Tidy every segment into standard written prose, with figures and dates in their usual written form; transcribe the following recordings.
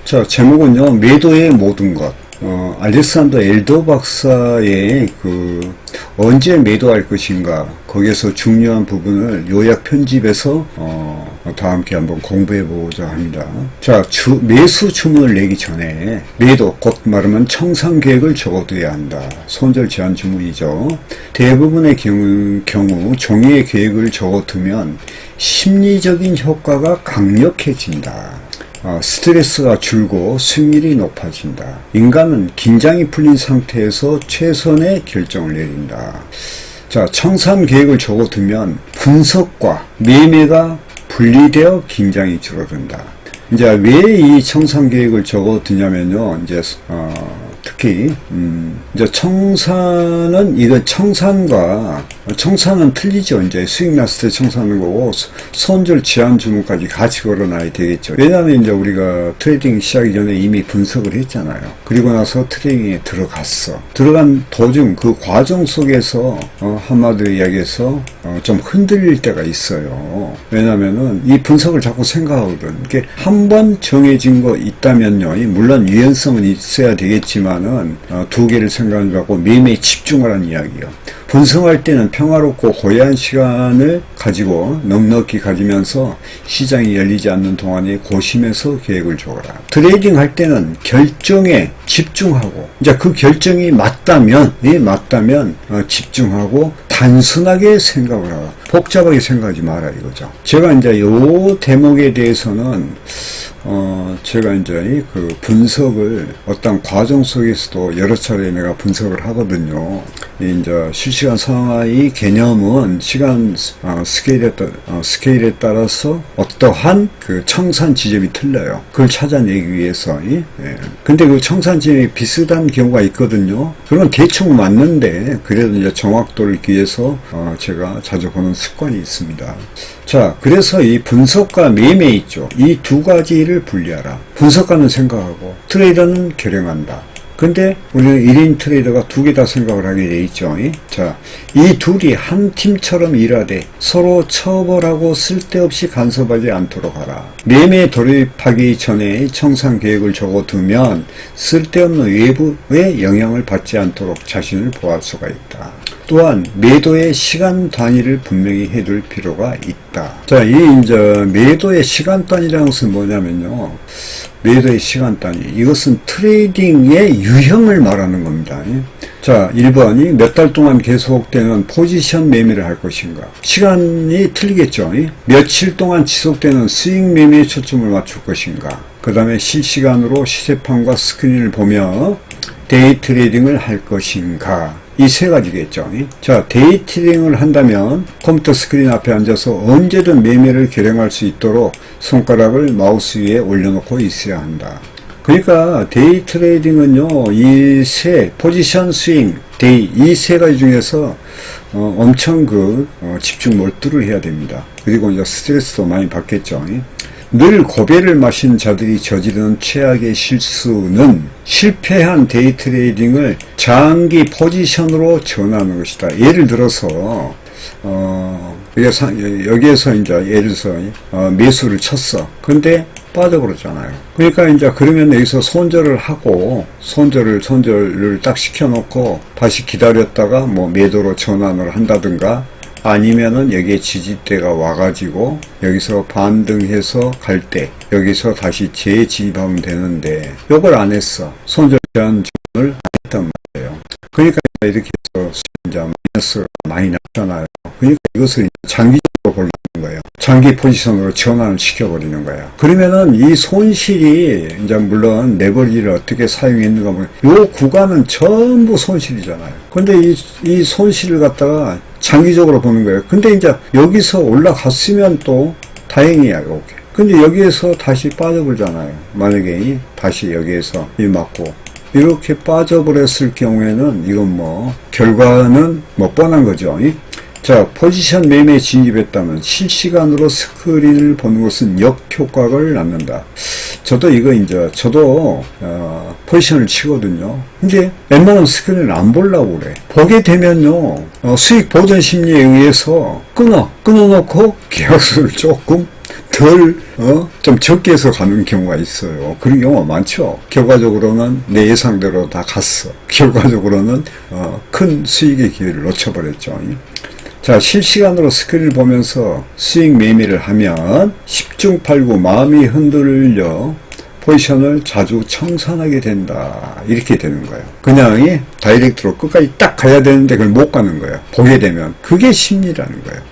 자, 제목은요, 매도의 모든 것. 알렉산더 엘더 박사의 언제 매도할 것인가, 거기에서 중요한 부분을 요약 편집해서, 다 함께 한번 공부해 보고자 합니다. 자, 매수 주문을 내기 전에 매도, 곧 말하면 청산 계획을 적어둬야 한다. 손절 제한 주문이죠. 대부분의 경우 종이에 계획을 적어두면 심리적인 효과가 강력해진다. 스트레스가 줄고 수익률이 높아진다. 인간은 긴장이 풀린 상태에서 최선의 결정을 내린다. 자, 청산 계획을 적어두면 분석과 매매가 분리되어 긴장이 줄어든다. 이제 왜 이 청산 계획을 적어두냐면요, 이제 특히 이제 청산은 틀리죠. 이제 수익 났을 때 청산하는 거고, 손절 제한 주문까지 같이 걸어놔야 되겠죠. 왜냐하면 이제 우리가 트레이딩 시작이 전에 이미 분석을 했잖아요. 그리고 나서 트레이딩에 들어간 도중 그 과정 속에서 한마디로 이야기해서 좀 흔들릴 때가 있어요. 왜냐하면은 이 분석을 자꾸 생각하거든. 이게 한 번 정해진 거 있다면요, 물론 유연성은 있어야 되겠지만은 두 개를 생각하고 매매에 집중하라는 이야기예요. 분석할 때는 평화롭고 고요한 시간을 가지고 넉넉히 가지면서 시장이 열리지 않는 동안에 고심해서 계획을 적어라. 트레이딩 할 때는 결정에 집중하고, 이제 그 결정이 맞다면 집중하고 단순하게 생각을 하라. 복잡하게 생각하지 마라 이거죠. 제가 이제 요 대목에 대해서는 제가 이제 그 분석을 어떤 과정 속에서도 여러 차례 내가 분석을 하거든요. 이제 실시간 상하의 개념은 시간 스케일에 따라서 어떠한 그 청산 지점이 틀려요. 그걸 찾아내기 위해서. 근데 그 청산 지점이 비슷한 경우가 있거든요. 그건 대충 맞는데 그래도 이제 정확도를 위해서 제가 자주 보는 습관이 있습니다. 자, 그래서 이 분석과 매매 있죠. 이 두 가지를 분리하라. 분석가는 생각하고 트레이더는 결행한다. 근데 우리는 1인 트레이더가 두 개 다 생각을 하게 돼 있죠. 자, 이 둘이 한 팀처럼 일하되 서로 처벌하고 쓸데없이 간섭하지 않도록 하라. 매매에 돌입하기 전에 청산 계획을 적어두면 쓸데없는 외부의 영향을 받지 않도록 자신을 보호할 수가 있다. 또한 매도의 시간 단위를 분명히 해둘 필요가 있다. 자, 이 이제 매도의 시간 단위라는 것은 뭐냐면요, 매도의 시간 단위, 이것은 트레이딩의 유형을 말하는 겁니다. 자, 1번이 몇 달 동안 계속되는 포지션 매매를 할 것인가. 시간이 틀리겠죠. 며칠 동안 지속되는 수익 매매에 초점을 맞출 것인가. 그 다음에 실시간으로 시세판과 스크린을 보며 데이 트레이딩을 할 것인가. 이 세 가지겠죠. 자, 데이 트레이딩을 한다면 컴퓨터 스크린 앞에 앉아서 언제든 매매를 결행할 수 있도록 손가락을 마우스 위에 올려놓고 있어야 한다. 그러니까 데이 트레이딩은요, 이 포지션 스윙, 데이, 이 세 가지 중에서 엄청 집중 몰두를 해야 됩니다. 그리고 이제 스트레스도 많이 받겠죠. 늘 고배를 마신 자들이 저지르는 최악의 실수는 실패한 데이 트레이딩을 장기 포지션으로 전환하는 것이다. 예를 들어서 여기에서 이제 예를 들어서 매수를 쳤어. 근데 빠져버렸잖아요. 그러니까 이제 그러면 여기서 손절을 하고 손절을 딱 시켜놓고 다시 기다렸다가 뭐 매도로 전환을 한다든가, 아니면은 여기에 지지대가 와가지고 여기서 반등해서 갈 때 여기서 다시 재진입하면 되는데 요걸 안 했어. 손절 제한 주문을 안 했단 말이에요. 그러니까 이렇게 해서 이제 마이너스가 많이 났잖아요. 그러니까 이것을 장기적으로 보려는 거예요. 장기 포지션으로 전환을 시켜버리는 거예요. 그러면은 이 손실이 이제 물론 레버리지를 어떻게 사용했는가 보면 요 구간은 전부 손실이잖아요. 근데 이 손실을 갖다가 장기적으로 보는 거예요. 근데 이제 여기서 올라갔으면 또 다행이야, 이렇게. 근데 여기에서 다시 빠져버리잖아요. 만약에 다시 여기에서 이 맞고 이렇게 빠져버렸을 경우에는 이건 뭐 결과는 뭐 뻔한 거죠. 자, 포지션 매매에 진입했다면 실시간으로 스크린을 보는 것은 역효과를 낳는다. 저도 포지션을 치거든요. 근데 웬만하면 스크린을 안 보려고 그래. 보게 되면요, 수익 보전 심리에 의해서 끊어놓고 계약수를 조금 좀 적게 해서 가는 경우가 있어요. 그런 경우가 많죠. 결과적으로는 내 예상대로 다 갔어. 결과적으로는 큰 수익의 기회를 놓쳐버렸죠. 자, 실시간으로 스크린을 보면서 수익 매매를 하면 10중 8구 마음이 흔들려 포지션을 자주 청산하게 된다. 이렇게 되는 거예요. 그냥 다이렉트로 끝까지 딱 가야 되는데 그걸 못 가는 거예요. 보게 되면. 그게 심리라는 거예요.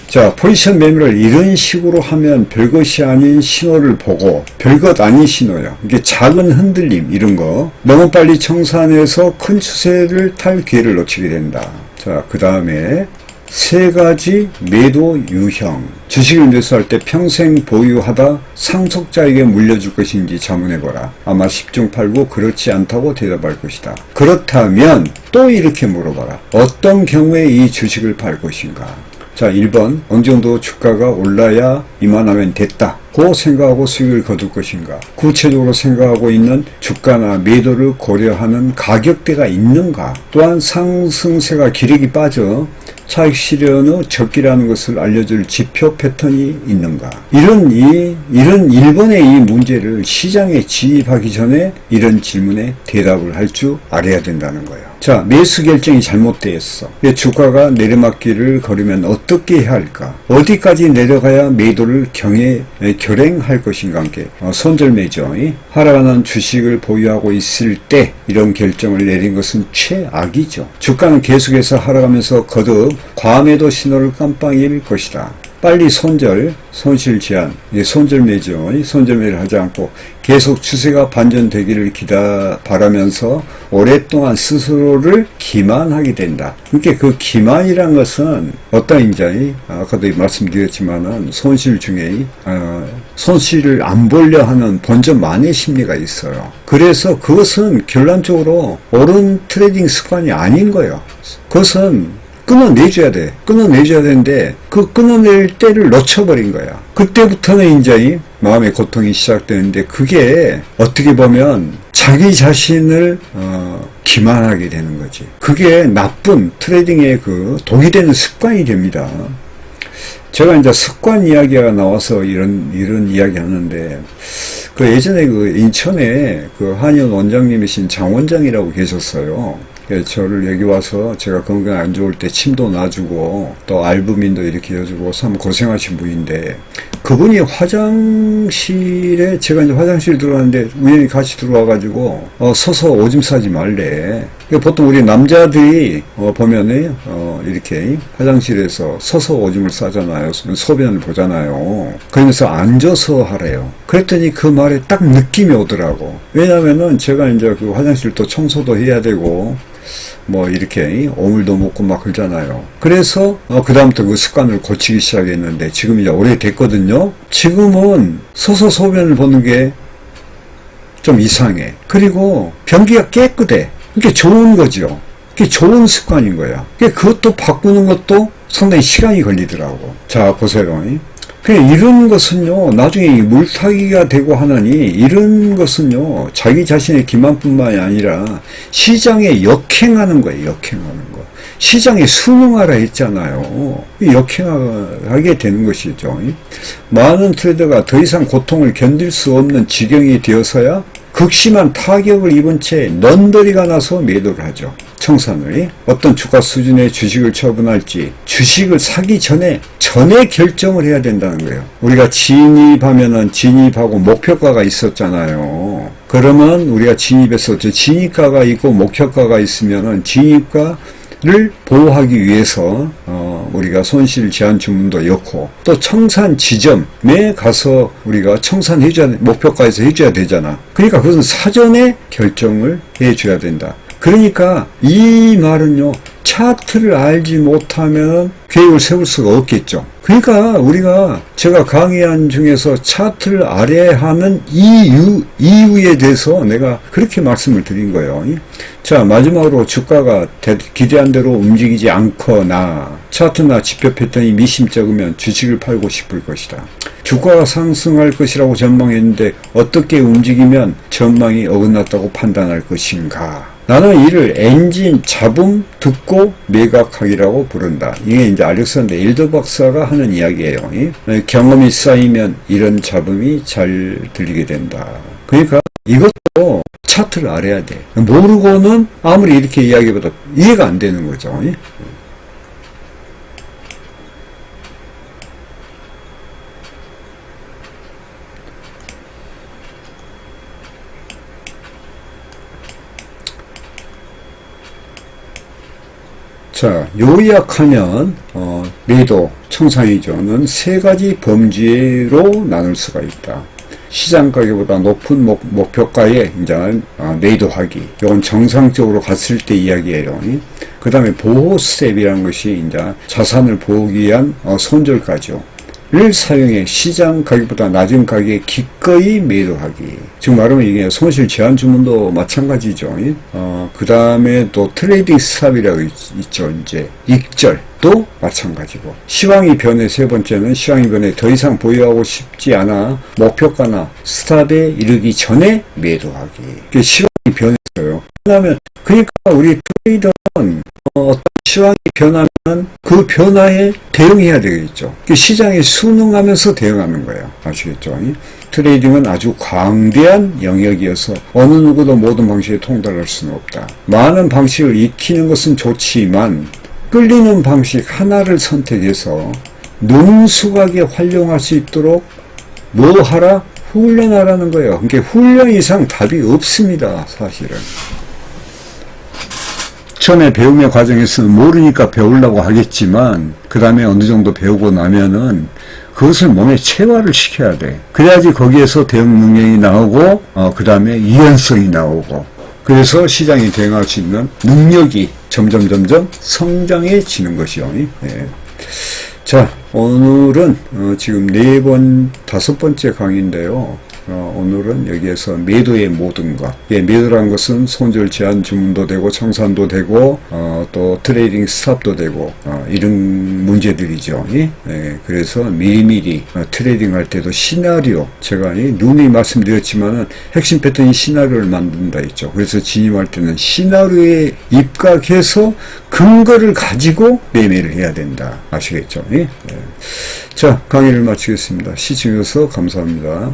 자, 포지션 매매를 이런 식으로 하면 별것이 아닌 신호를 보고, 별것 아닌 신호요. 이게 작은 흔들림, 이런 거. 너무 빨리 청산해서 큰 추세를 탈 기회를 놓치게 된다. 자, 그 다음에 세 가지 매도 유형. 주식을 매수할 때 평생 보유하다 상속자에게 물려줄 것인지 자문해보라. 아마 10중 8구 그렇지 않다고 대답할 것이다. 그렇다면 또 이렇게 물어봐라. 어떤 경우에 이 주식을 팔 것인가? 자, 1번 어느 정도 주가가 올라야 이만하면 됐다 고 생각하고 수익을 거둘 것인가? 구체적으로 생각하고 있는 주가나 매도를 고려하는 가격대가 있는가? 또한 상승세가 기력이 빠져 차익 실현의 적기라는 것을 알려줄 지표 패턴이 있는가? 이런 1번의 이 문제를 시장에 진입하기 전에 이런 질문에 대답을 할 줄 알아야 된다는 거예요. 자, 매수 결정이 잘못되었어. 주가가 내리막길을 걸으면 어떻게 해야 할까? 어디까지 내려가야 매도를 결행할 것인가? 함께 손절매죠. 하락하는 주식을 보유하고 있을 때 이런 결정을 내린 것은 최악이죠. 주가는 계속해서 하락하면서 거듭 과매도 신호를 깜빡일 것이다. 빨리 손실 제한, 손절매죠. 손절매를 하지 않고 계속 추세가 반전되기를 바라면서 오랫동안 스스로를 기만하게 된다. 그러니까 그 기만이란 것은 어떤 인자이 아까도 말씀드렸지만은 손실 중에 손실을 안 보려 하는 본전만의 심리가 있어요. 그래서 그것은 결론적으로 옳은 트레이딩 습관이 아닌 거예요. 그것은 끊어내줘야 돼. 끊어내줘야 되는데 그 끊어낼 때를 놓쳐버린 거야. 그때부터는 이제 마음의 고통이 시작되는데 그게 어떻게 보면 자기 자신을 기만하게 되는 거지. 그게 나쁜 트레이딩의 그 독이 되는 습관이 됩니다. 제가 이제 습관 이야기가 나와서 이런 이야기 하는데 그 예전에 그 인천에 그 한의원 원장님이신 장 원장이라고 계셨어요. 저를 여기 와서 제가 건강 안 좋을 때 침도 놔주고 또 알부민도 이렇게 해주고 참 고생하신 분인데 그분이 화장실에 제가 이제 화장실 들어갔는데 우연히 같이 들어와가지고 서서 오줌 싸지 말래. 보통 우리 남자들이 보면은 이렇게 화장실에서 서서 오줌을 싸잖아요. 소변을 보잖아요. 그러면서 앉아서 하래요. 그랬더니 그 말에 딱 느낌이 오더라고. 왜냐면은 제가 이제 그 화장실도 청소도 해야 되고 뭐 이렇게 오물도 먹고 막 그러잖아요. 그래서 그 다음부터 그 습관을 고치기 시작했는데 지금 이제 오래됐거든요. 지금은 서서 소변을 보는 게 좀 이상해. 그리고 변기가 깨끗해. 그게 좋은 거죠. 그게 좋은 습관인 거야. 그것도 바꾸는 것도 상당히 시간이 걸리더라고. 자, 보세요. 그냥 이런 것은요, 나중에 물타기가 되고 하느니, 이런 것은요, 자기 자신의 기만뿐만이 아니라, 시장에 역행하는 거예요, 역행하는 거. 시장에 순응하라 했잖아요. 역행하게 되는 것이죠. 많은 트레이더가 더 이상 고통을 견딜 수 없는 지경이 되어서야 극심한 타격을 입은 채 넌더리가 나서 매도를 하죠. 청산을. 어떤 주가 수준의 주식을 처분할지 주식을 사기 전에 결정을 해야 된다는 거예요. 우리가 진입하고 목표가가 있었잖아요. 그러면 우리가 진입해서 진입가가 있고 목표가가 있으면은 진입가를 보호하기 위해서 우리가 손실 제한 주문도 넣고 또 청산 지점에 가서 우리가 청산해줘야 목표가에서 해줘야 되잖아. 그러니까 그것은 사전에 결정을 해줘야 된다. 그러니까 이 말은요, 차트를 알지 못하면 계획을 세울 수가 없겠죠. 그러니까 제가 강의한 중에서 차트를 알아야 하는 이유에 대해서 내가 그렇게 말씀을 드린 거예요. 자, 마지막으로 주가가 기대한 대로 움직이지 않거나 차트나 지표 패턴이 미심쩍으면 주식을 팔고 싶을 것이다. 주가가 상승할 것이라고 전망했는데 어떻게 움직이면 전망이 어긋났다고 판단할 것인가. 나는 이를 엔진 잡음 듣고 매각하기라고 부른다. 이게 이제 알렉산더 일더 박사가 하는 이야기예요. 경험이 쌓이면 이런 잡음이 잘 들리게 된다. 그러니까 이것도 차트를 알아야 돼. 모르고는 아무리 이렇게 이야기해도 이해가 안 되는 거죠. 자, 요약하면 매도, 청산이죠는 세 가지 범죄로 나눌 수가 있다. 시장 가격보다 높은 목표가에 이제 매도하기. 이건 정상적으로 갔을 때 이야기예요. 그 다음에 보호 스텝이라는 것이 이제 자산을 보호하기 위한 손절가죠. 를 사용해 시장 가격보다 낮은 가격에 기꺼이 매도하기. 즉 말하면 이게 손실 제한 주문도 마찬가지죠. 그 다음에 또 트레이딩 스탑이라고 있죠. 이제 익절도 마찬가지고. 시황이 변해 세 번째는 시황이 변해 더 이상 보유하고 싶지 않아 목표가나 스탑에 이르기 전에 매도하기. 시황이 변했어요. 그러니까 우리 트레이더는 어떤 시황이 변하면 그 변화에 대응해야 되겠죠. 시장에 순응하면서 대응하는 거예요. 아시겠죠? 트레이딩은 아주 광대한 영역이어서 어느 누구도 모든 방식에 통달할 수는 없다. 많은 방식을 익히는 것은 좋지만 끌리는 방식 하나를 선택해서 능숙하게 활용할 수 있도록 뭐 하라? 훈련하라는 거예요. 그러니까 훈련 이상 답이 없습니다. 사실은. 처음에 배우는 과정에서는 모르니까 배우려고 하겠지만 그 다음에 어느 정도 배우고 나면은 그것을 몸에 체화를 시켜야 돼. 그래야지 거기에서 대응 능력이 나오고 그 다음에 유연성이 나오고 그래서 시장이 대응할 수 있는 능력이 점점 성장해지는 것이요. 예. 자, 오늘은 지금 다섯 번째 강의인데요. 오늘은 여기에서 매도의 모든 것. 예, 매도라는 것은 손절 제한 주문도 되고 청산도 되고 또 트레이딩 스탑도 되고 이런 문제들이죠. 예? 그래서 미리미리 트레이딩 할 때도 시나리오 제가 누누이 말씀드렸지만은 핵심 패턴이 시나리오를 만든다 했죠. 그래서 진입할 때는 시나리오에 입각해서 근거를 가지고 매매를 해야 된다. 아시겠죠? 예? 자, 강의를 마치겠습니다. 시청해주셔서 감사합니다.